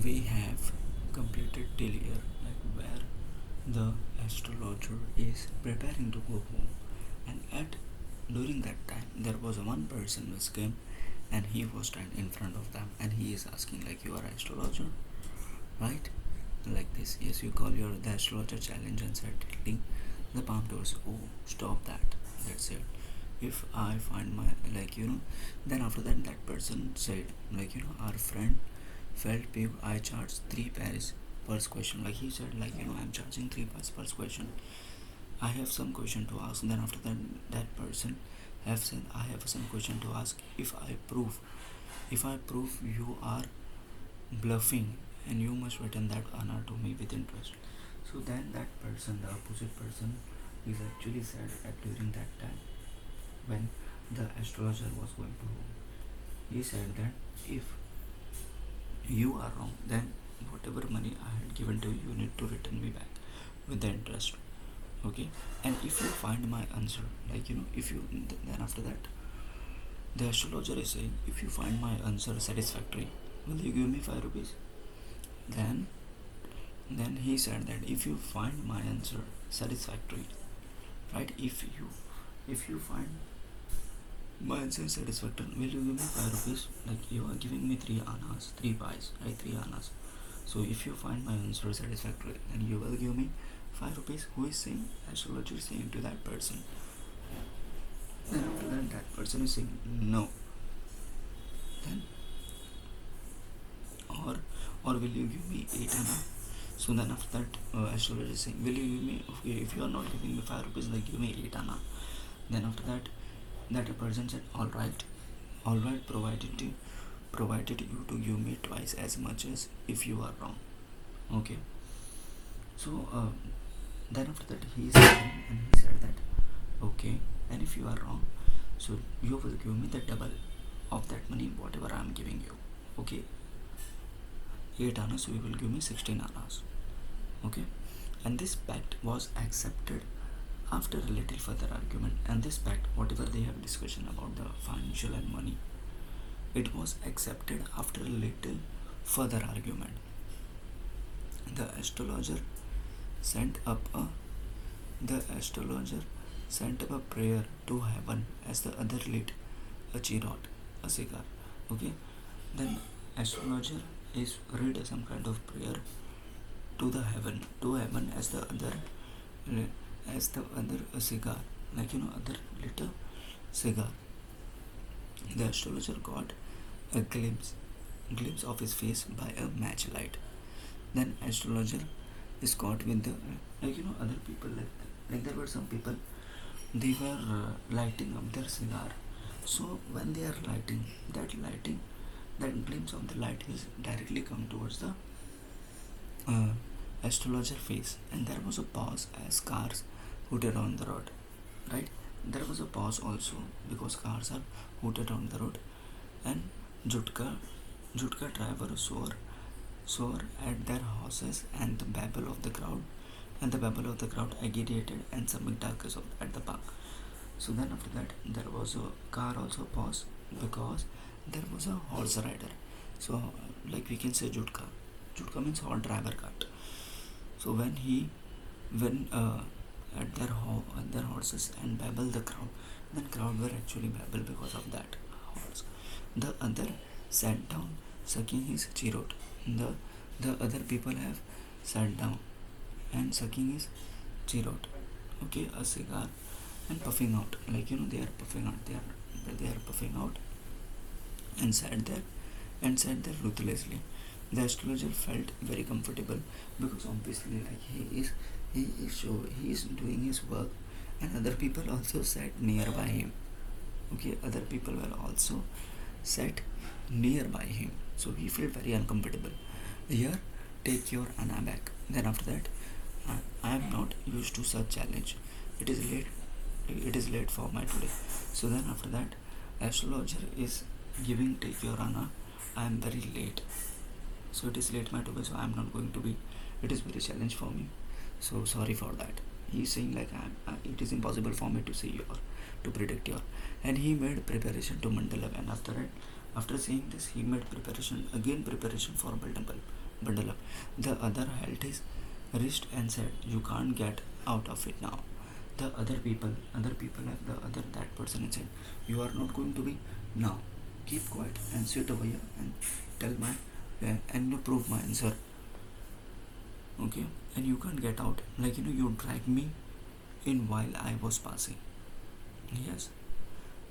we have completed till here, like where the astrologer is preparing to go home, and at during that time there was one person which came, and he was standing in front of them, and he is asking like, you are astrologer, right? Like this. Yes, you call your the astrologer challenge and said the palm towards, oh, stop that, that's it. If I find my, like, then after that that person said, like, our friend felt big, I charge 3 pairs per question. Like he said, like, I'm charging 3 pairs per question. I have some question to ask. Then after that that person have said, I have some question to ask. If I prove you are bluffing, and you must return that honor to me with interest. So then that person, the opposite person, is actually said at during that time when the astrologer was going to home. He said that if you are wrong, then whatever money I had given to you, you need to return me back with the interest. Okay? And if you find my answer, like, if you, then after that, the astrologer is saying, if you find my answer satisfactory, will you give me 5 rupees? Then he said that if you find my answer satisfactory, right? If you find my answer satisfactory, will you give me 5 rupees? Like, you are giving me 3 annas, 3 pies, right? 3 annas. So if you find my answer satisfactory, then you will give me 5 rupees. Who is saying? Astrologer is saying to that person. Then after that person is saying no. Then or will you give me 8 anna? So then after that, astrologer is saying, will you give me, okay, if you are not giving me 5 rupees, like give me 8 anna. Then after that person said, alright, provided you to give me twice as much as if you are wrong. Okay. So then after that he said that, okay, and if you are wrong, so you will give me the double of that money, whatever I am giving you. Okay. 8 annas, so you will give me 16 annas. Okay. And this pact was accepted after a little further argument. And this pact, whatever they have discussion about the financial and money, it was accepted after a little further argument. The astrologer sent up a prayer to heaven as the other lit a chirot, a cigar. Okay. Then astrologer is read some kind of prayer to heaven as the other a cigar, like, other lit a cigar. The astrologer got a glimpse of his face by a match light. Then astrologer is caught with the, like, other people, like there were some people, they were lighting up their cigar. So when they are lighting, that glimpse of the light is directly come towards the astrologer face, and there was a pause as cars hooted on the road, right? There was a pause also because cars are hooted on the road, and Jutka driver swore at their horses, and the babble of the crowd agitated and some darkness at the park. So then after that there was a car also pause because there was a horse rider. So like we can say Jutka means horse driver cart. So when at their horses and babble the crowd, then crowd were actually babble because of that horse. The other sat down sucking his chirot. The other people have sat down and sucking his chirot, okay, a cigar, and puffing out, like, they are puffing out and sat there ruthlessly. The astrologer felt very comfortable because obviously, like, he is doing his work, and other people also sat nearby him. Okay, other people were also sat nearby him, so he felt very uncomfortable. Here, take your Anna back. Then after that, I am not used to such challenge. It is late for my today. So then after that, astrologer is giving take your Anna. I am very late. So it is late my today, so I am not going to be. It is very challenge for me. So sorry for that. He is saying like it is impossible for me to see to predict your. And he made preparation to Mandala, and after saying this, he made preparation for Bell Temple. bundle up. The other held his wrist and said, "You can't get out of it now." The other people have the other that person and said, "You are not going to be now. Keep quiet and sit over here and tell my and you prove my answer. Okay, and you can't get out. Like you dragged me in while I was passing." Yes,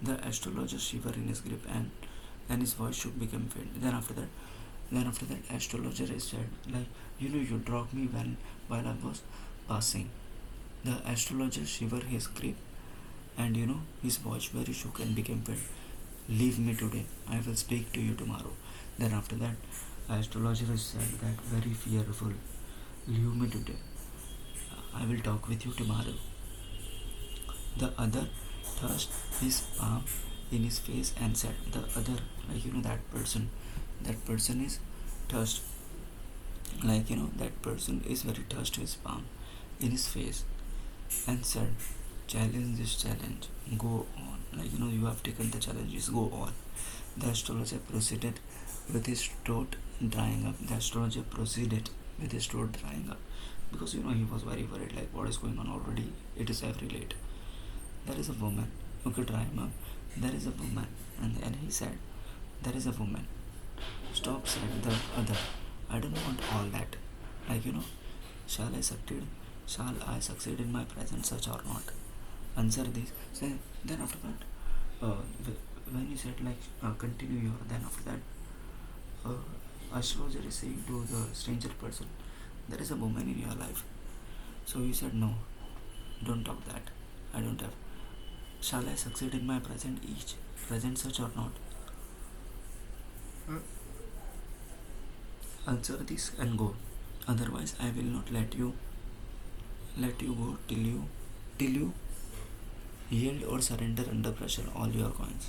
the astrologer shivered in his grip and his voice shook became faint. Then after that, astrologer said, like, you dropped me while I was passing. The astrologer shivered his grip and his voice very shook and became faint. "Leave me today. I will speak to you tomorrow." Then after that, astrologer said that very fearful. "Leave me today. I will talk with you tomorrow." The other thrust his palm in his face and said, the other, that person is touched, that person is very touched his palm in his face and said, "Challenge this challenge. Go on. You have taken the challenges. Go on." The astrologer proceeded with his throat drying up. Because he was very worried, like, what is going on already? It is every late. There is a woman who could dry him up. There is a woman. And he said, "There is a woman." "Stop," said the other. "I don't want all that. Shall I succeed? Shall I succeed in my present search or not? Answer this." So then after that, when he said continue your, then after that, astrologer is saying to the stranger person, "There is a woman in your life." So he said, "No, don't talk that. I don't have. Shall I succeed in my present search or not? Answer this and go. Otherwise, I will not let you go till you yield or surrender under pressure all your coins.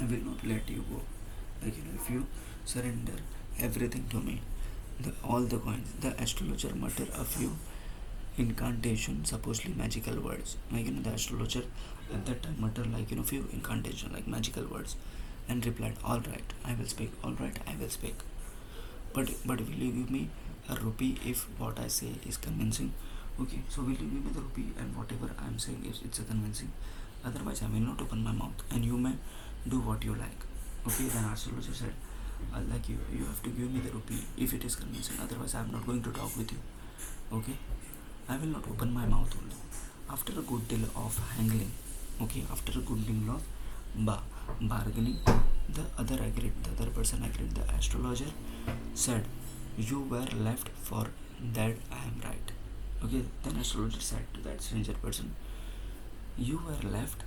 I will not let you go. If you surrender everything to me, all the coins." The astrologer muttered a few incantation, supposedly magical words. The astrologer at that time muttered few incantation, like magical words, and replied, "All right, I will speak. All right, I will speak. But will you give me a rupee if what I say is convincing?" "Okay, so will you give me the rupee and whatever I am saying is it's a convincing? Otherwise, I will not open my mouth and you may do what you like." Okay, then astrologer said, you have to give me the rupee if it is convincing. Otherwise, I am not going to talk with you. Okay, I will not open my mouth only. After a good deal of haggling, after a good deal of bargaining, the other person agreed. The astrologer said, "You were left for dead, I am right." Okay, then astrologer said to that stranger person, "You were left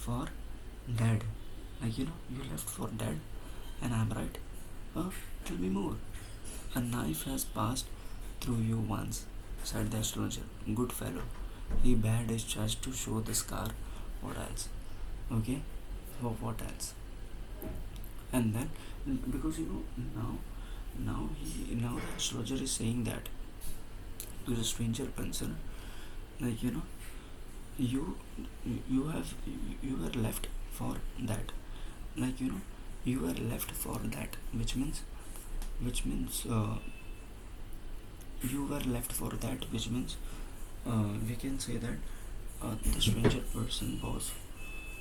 for dead. You left for dead and I am right. Tell me more." "A knife has passed through you once," said the astrologer. "Good fellow." He bared his chest to show the scar. What else? Okay, what else? And then, because now the astrologer is saying that to the stranger person, you were left for that, you were left for that, which means you were left for that, which means we can say that the stranger person was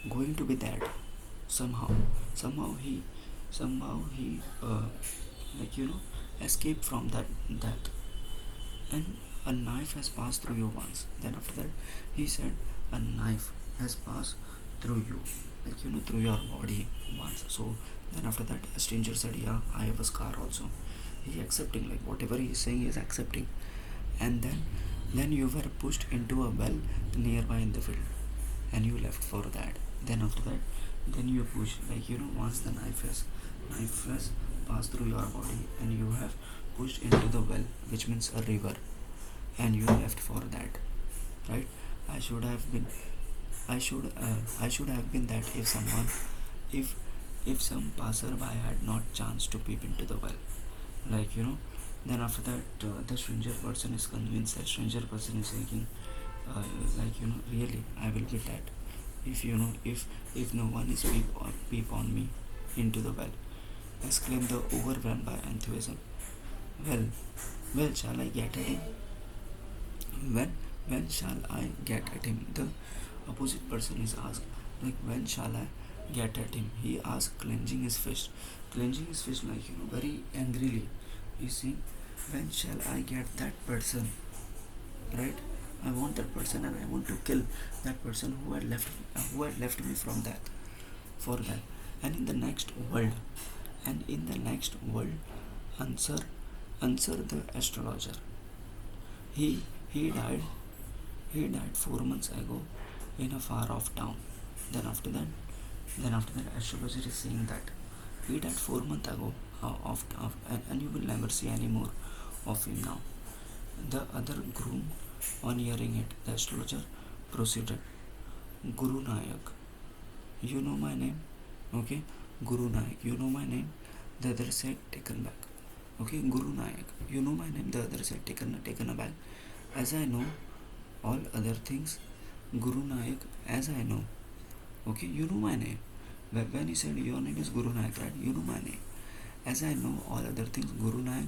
going to be dead somehow he escaped from that death, and a knife has passed through you once. Then after that, he said, "A knife has passed through you, through your body once." So then after that, a stranger said, "Yeah, I have a scar also." He accepting, whatever he is saying, he is accepting. And then you were pushed into a well nearby in the field, and you left for that. Then after that, then you push, once the knife has passed through your body, and you have pushed into the well, which means a river, and you left for that, right? I should have been that if some passerby had not chanced to peep into the well, then after that, the stranger person is convinced. The stranger person is saying, really, I will be dead if no one is peep on me into the well. Exclaimed the overwhelmed by enthusiasm. Well, well, shall I get at him? When shall I get at him? The opposite person is asked, like, when shall I get at him? He asked, clenching his fist. Clenching his fist, like, very angrily. He's saying, when shall I get that person? Right? I want that person and I want to kill that person who had left me from that, for that. And in the next world, answer, answer the astrologer. He he died. He died 4 months ago in a far off town. Then after that, astrologer is saying that he died 4 months ago, and you will never see any more of him now. The other groom, on hearing it, the astrologer proceeded, Guru Nayak, you know my name? Okay, Guru Nayak, you know my name? The other said, taken back. Okay, Guru Nayak, you know my name? The other said, taken aback. As I know all other things, Guru Nayak, as I know. Okay, you know my name. When he said, your name is Guru Nayak, right? You know my name. As I know all other things, Guru Nayak,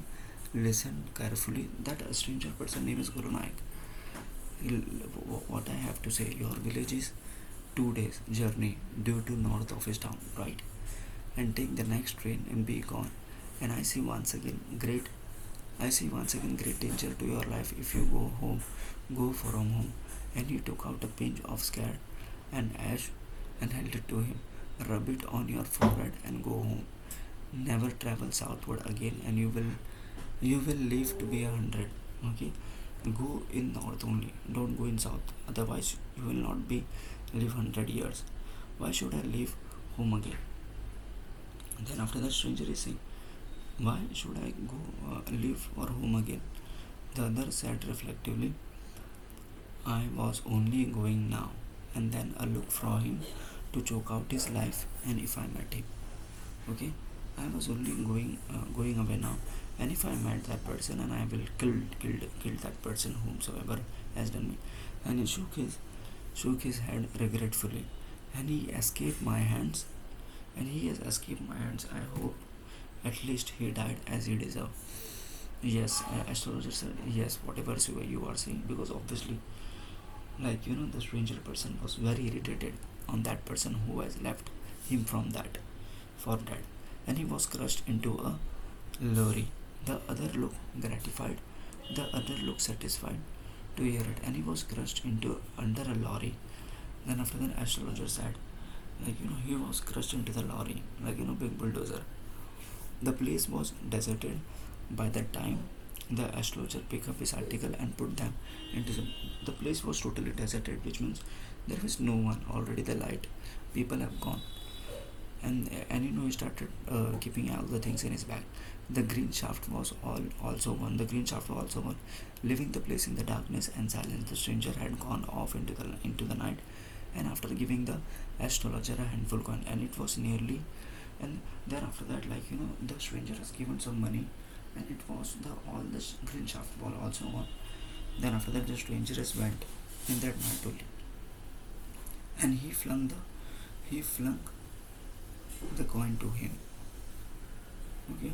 listen carefully. That a stranger person name is Guru Nayak. What I have to say, your village is 2 days journey due to north of his town, right? And take the next train and be gone. And I see once again great danger to your life if you go from home. And he took out a pinch of scared and ash and held it to him. Rub it on your forehead and go home. Never travel southward again, and you will live to be 100. Okay, go in north only. Don't go in south. Otherwise, you will not be live 100 years. Why should I leave home again? And then after that, stranger is saying, why should I go leave or home again? The other said reflectively, I was only going now and then a look for him to choke out his life, and if I met him. Okay, I was only going away now, and if I met that person, and I will kill that person whomsoever has done me. And he shook his head regretfully, and he escaped my hands, and he has escaped my hands. I hope at least he died as he deserved. Yes, astrologer said yes, whatever you are saying, because obviously, the stranger person was very irritated on that person who has left him from that for that, and he was crushed into a lorry. The other looked gratified, the other looked satisfied to hear it, and he was crushed into under a lorry. Then after that, astrologer said, he was crushed into the lorry, big bulldozer. The place was deserted by the time the astrologer picked up his article and put them into the place was totally deserted, which means there was no one. Already the light, people have gone, and he started keeping all the things in his bag. The green shaft was also gone. Leaving the place in the darkness and silence. The stranger had gone off into the night, and after giving the astrologer a handful coin, and it was nearly, and then after that, the stranger has given some money, and it was all the green shaft was also gone. Then after that, the stranger has went in that night only, and he flung the coin to him. Okay,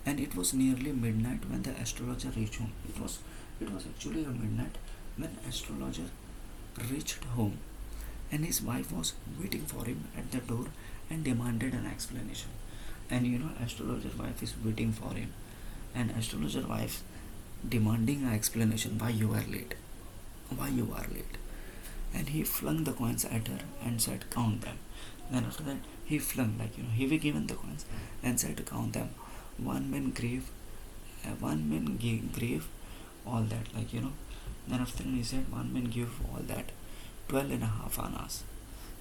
and it was nearly midnight when the astrologer reached home. It was actually a midnight when astrologer reached home, and his wife was waiting for him at the door and demanded an explanation. And astrologer wife is waiting for him, and astrologer wife demanding an explanation, why you are late. And he flung the coins at her and said, count them. Then after that, he flung, he was given the coins and said to count them. One man gave all that, Then after that, he said, one man gave all that, 12.5 annas.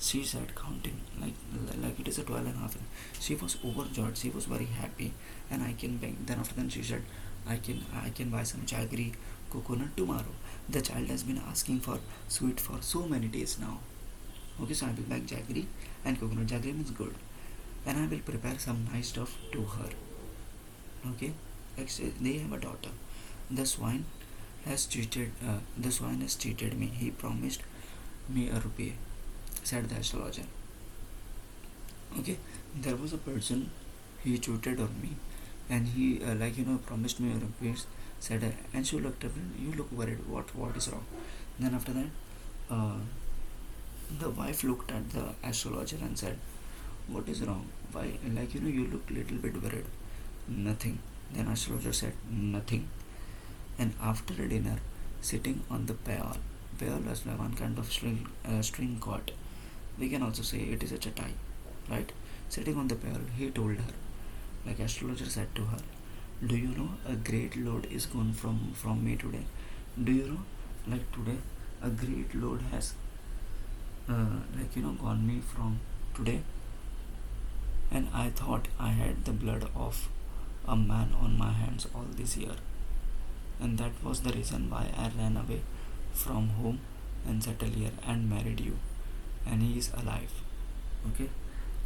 She said, counting, like it is a 12.5. She was overjoyed. She was very happy, and I can beg. Then after that, she said, I can buy some jaggery coconut tomorrow. The child has been asking for sweet for so many days now. Okay, so I will buy jaggery and coconut. Jaggery means good, and I will prepare some nice stuff to her. Okay, they have a daughter. The swine has cheated me. He promised me a rupee, said the astrologer. Okay, there was a person, he cheated on me. and he promised me rupees. Said and she looked up and you look worried. What is wrong? Then after that, uh, the wife looked at the astrologer and said, "What is wrong? Why? You look little bit worried." Nothing. Then astrologer said nothing. And after dinner, sitting on the payal was like one kind of string cord. We can also say it is a chatai, right? Sitting on the payal, he told her, like astrologer said to her, "Do you know a great load is gone from me today? Do you know, like today, a great load has gone me from today, and I thought I had the blood of a man on my hands all this year, and that was the reason why I ran away from home and settled here and married you, and he is alive, okay,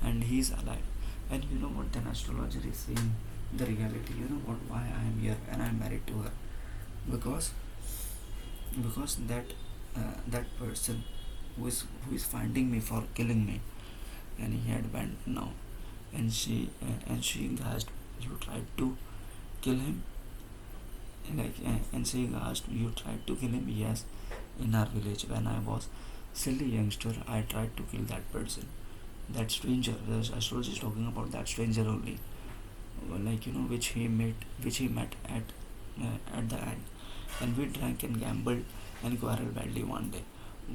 and he is alive." And you know what? Then astrologer is saying the reality. You know what? Why I am here and I am married to her, because that person who is finding me for killing me, and he had went now, and she asked, "You tried to kill him?" And she asked, "You tried to kill him?" "Yes, in our village when I was silly youngster, I tried to kill that person, that stranger." The astrologer is talking about that stranger only, which he met at the end, and we drank and gambled and quarreled badly one day.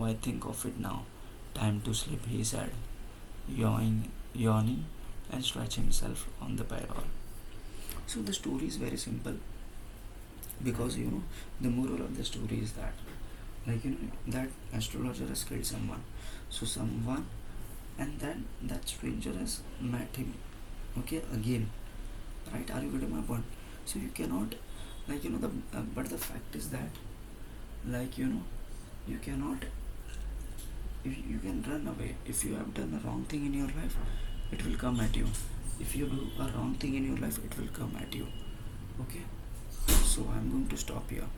"Why think of it now? Time to sleep," he said, yawning and stretching himself on the payroll. So the story is very simple, because the moral of the story is that, that astrologer has killed someone, so someone, and then that stranger has met him, okay, again, right? Are you getting my point? So you cannot, but the fact is that, you cannot, if you can run away. If you have done a wrong thing in your life, it will come at you. If you do a wrong thing in your life, it will come at you, okay. So I'm going to stop here.